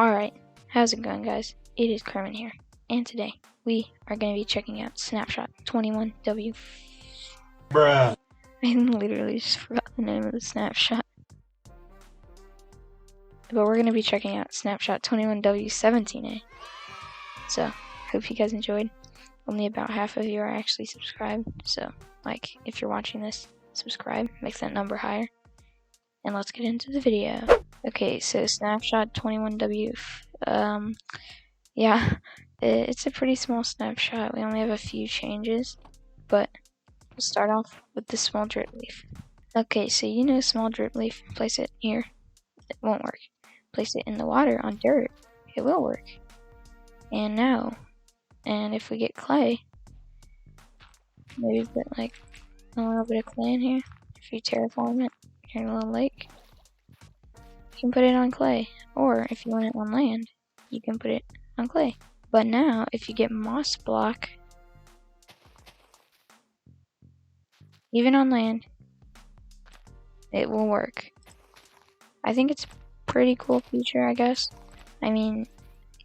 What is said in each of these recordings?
Alright, how's it going, guys? It is Kermit here, and today we are going to be checking out Snapshot 21W. Bruh. I literally just forgot the name of the snapshot. But we're going to be checking out Snapshot 21W17A. So, hope you guys enjoyed. Only about half of you are actually subscribed, so, like, if you're watching this, subscribe, make that number higher. And let's get into the video. Okay, so Snapshot 21W, yeah, it's a pretty small snapshot. We only have a few changes, but we'll start off with the small drip leaf. Okay, so you know small drip leaf, place it here, it won't work. Place it in the water on dirt, it will work. And now, and if we get clay, maybe put like a little bit of clay in here. If you terraform it, here in a little lake, you can put it on clay. Or if you want it on land, you can put it on clay. But now, if you get moss block, even on land, it will work. I think it's a pretty cool feature, I guess. I mean,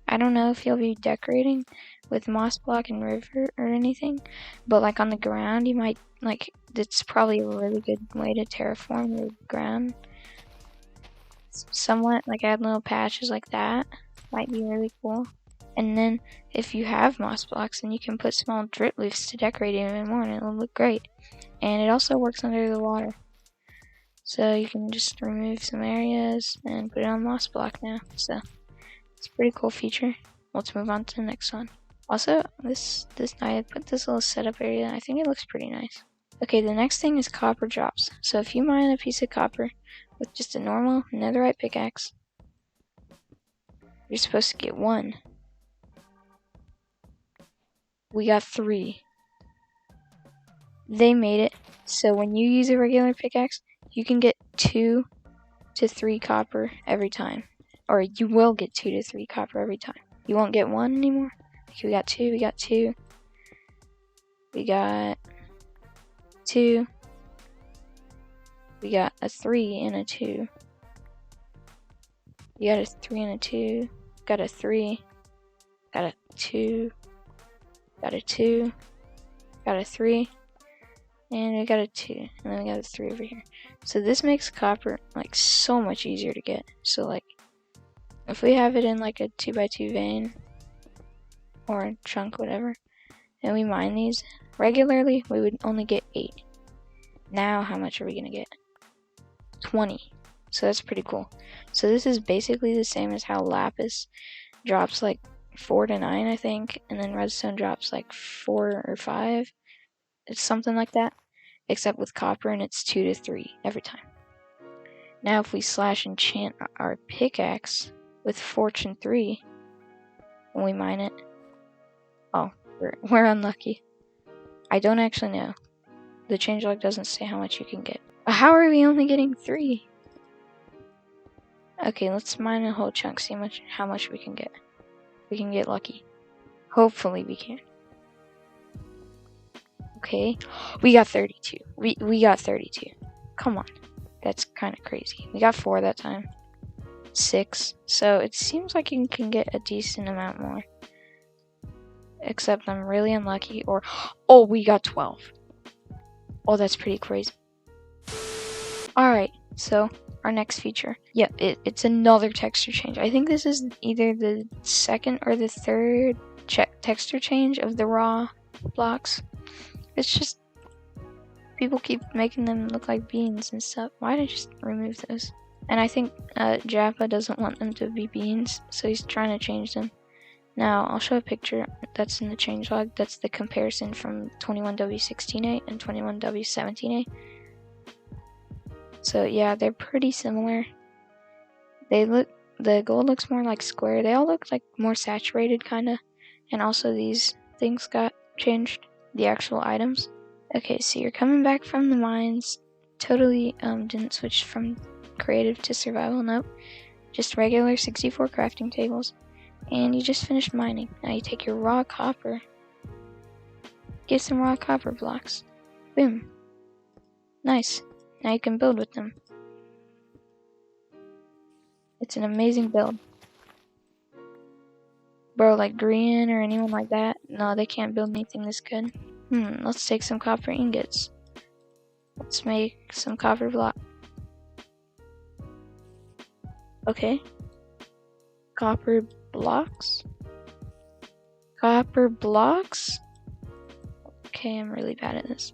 I don't know if you'll be decorating with moss block and river or anything, but like on the ground, you might, like, it's probably a really good way to terraform the ground. Somewhat, like add little patches like that, might be really cool. And then if you have moss blocks, then you can put small drip leaves to decorate it even more and it'll look great. And it also works under the water. So you can just remove some areas and put it on moss block now. So it's a pretty cool feature. Let's move on to the next one. Also, this I put this little setup area. I think it looks pretty nice. Okay, the next thing is copper drops. So if you mine a piece of copper with just a normal netherite pickaxe, you're supposed to get 1. We got 3. They made it so when you use a regular pickaxe, you can get 2 to 3 copper every time. Or you will get 2 to 3 copper every time. You won't get 1 anymore. Okay, we got 2, we got 2. We got 2. We got a 3 and a 2. We got a 3 and a 2. Got a 3. Got a 2. Got a 2. Got a 3. And we got a 2. And then we got a 3 over here. So this makes copper like so much easier to get. So like if we have it in like a 2x2 vein or a chunk, whatever, and we mine these regularly, we would only get 8. Now how much are we gonna get? 20. So that's pretty cool. So this is basically the same as how lapis drops like 4 to 9, I think, and then redstone drops like 4 or 5. It's something like that, except with copper, and it's 2 to 3 every time. Now if we slash enchant our pickaxe with fortune 3 when we mine it, oh, we're unlucky. I don't actually know. The changelog doesn't say how much you can get. How are we only getting 3? Okay, let's mine a whole chunk, see how much we can get. We can get lucky. Hopefully we can. Okay, we got 32. We got 32. Come on, that's kind of crazy. We got 4 that time. 6. So it seems like you can get a decent amount more. Except I'm really unlucky. Or oh, we got 12. Oh, that's pretty crazy. Alright, so our next feature. Yep, it's another texture change. I think this is either the second or the third texture change of the raw blocks. It's just people keep making them look like beans and stuff. Why did I just remove those? And I think Japa doesn't want them to be beans, so he's trying to change them. Now, I'll show a picture that's in the changelog. That's the comparison from 21W16A and 21W17A. So yeah, they're pretty similar. The gold looks more like square. They all look like more saturated, kinda. And also these things got changed, the actual items. Okay, so you're coming back from the mines. Totally didn't switch from creative to survival, nope. Just regular 64 crafting tables. And you just finished mining. Now you take your raw copper. Get some raw copper blocks. Boom. Nice. Now you can build with them. It's an amazing build. Bro, like Green or anyone like that? No, they can't build anything this good. Let's take some copper ingots. Let's make some copper block. Okay. Copper blocks? Copper blocks? Okay, I'm really bad at this.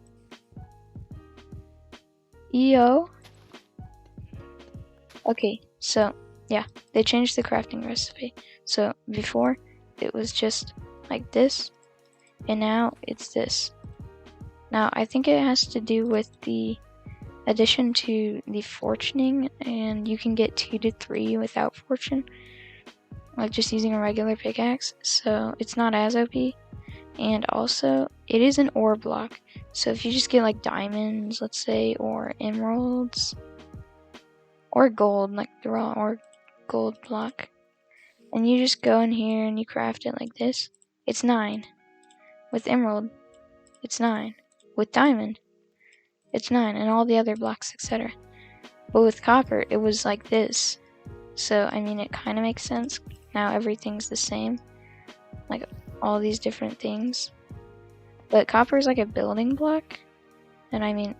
EO. Okay, so yeah, they changed the crafting recipe. So before it was just like this, and now it's this. Now I think it has to do with the addition to the fortuning, and you can get 2 to 3 without fortune, like just using a regular pickaxe. So it's not as OP, and also it is an ore block. So if you just get like diamonds, let's say, or emeralds, or gold, like the raw or gold block, and you just go in here and you craft it like this, it's 9. With emerald, it's 9. With diamond, it's 9, and all the other blocks, etc. But with copper, it was like this. So I mean, it kind of makes sense. Now everything's the same, like all these different things. But copper is like a building block, and I mean,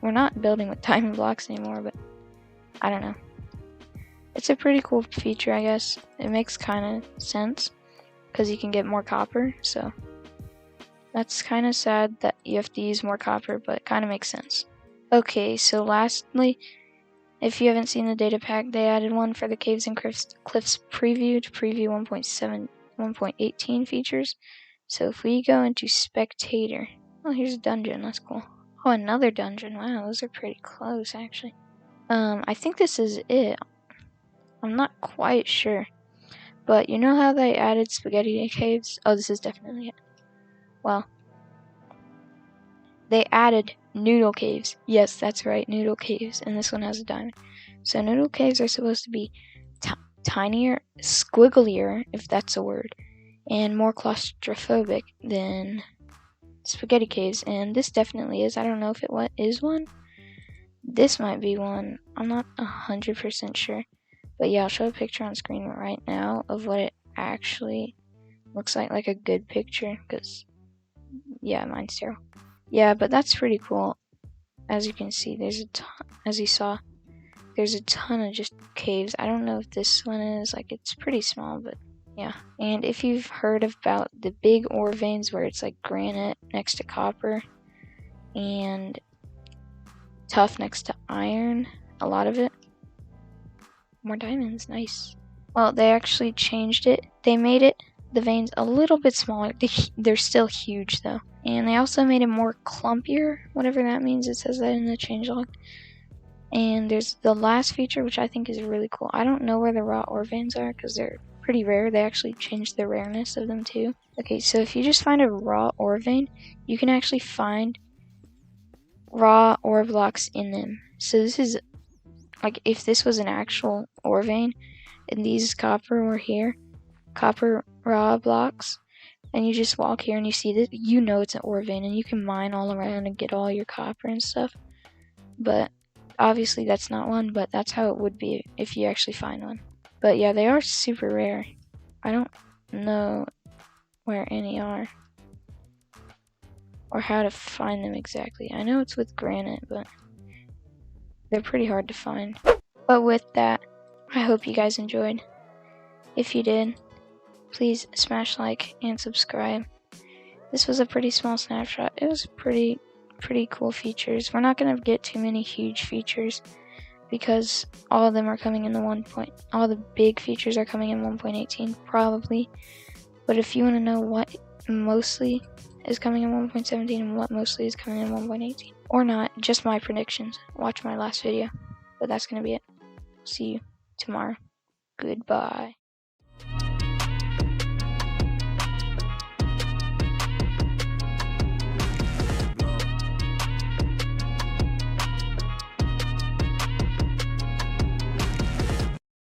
we're not building with diamond blocks anymore, but I don't know. It's a pretty cool feature, I guess. It makes kind of sense because you can get more copper, so that's kind of sad that you have to use more copper, but it kind of makes sense. Okay, so lastly, if you haven't seen the data pack, they added one for the Caves and Cliffs preview to preview 1.18 features. So if we go into Spectator, oh, here's a dungeon, that's cool. Oh, another dungeon, wow, those are pretty close, actually. I think this is it. I'm not quite sure. But you know how they added spaghetti caves? Oh, this is definitely it. Well, they added noodle caves. Yes, that's right, noodle caves. And this one has a diamond. So noodle caves are supposed to be tinier, squigglier, if that's a word, and more claustrophobic than spaghetti caves. And this definitely is. I don't know if it is one. This might be one. I'm not 100% sure. But yeah, I'll show a picture on screen right now of what it actually looks like a good picture, because yeah, mine's terrible. Yeah, but that's pretty cool. As you can see, there's a ton, as you saw, there's a ton of just caves. I don't know if this one is, like, it's pretty small, but yeah. And if you've heard about the big ore veins where it's like granite next to copper and tough next to iron, a lot of it. More diamonds, nice. Well, they actually changed it. They made the veins a little bit smaller. They're still huge though. And they also made it more clumpier, whatever that means. It says that in the changelog. And there's the last feature, which I think is really cool. I don't know where the raw ore veins are because they're pretty rare. They actually changed the rareness of them too. Okay, so if you just find a raw ore vein, you can actually find raw ore blocks in them. So this is like if this was an actual ore vein and these copper were here, copper raw blocks, and you just walk here and you see that, you know it's an ore vein, and you can mine all around and get all your copper and stuff. But obviously that's not one, but that's how it would be if you actually find one. But yeah, they are super rare. I don't know where any are or how to find them exactly. I know it's with granite, but they're pretty hard to find. But with that, I hope you guys enjoyed. If you did, please smash like and subscribe. This was a pretty small snapshot. It was pretty cool features. We're not gonna get too many huge features because all of them are coming in the all the big features are coming in 1.18 probably. But if you want to know what mostly is coming in 1.17 and what mostly is coming in 1.18, or not, just my predictions, watch my last video. But that's gonna be it. See you tomorrow. Goodbye.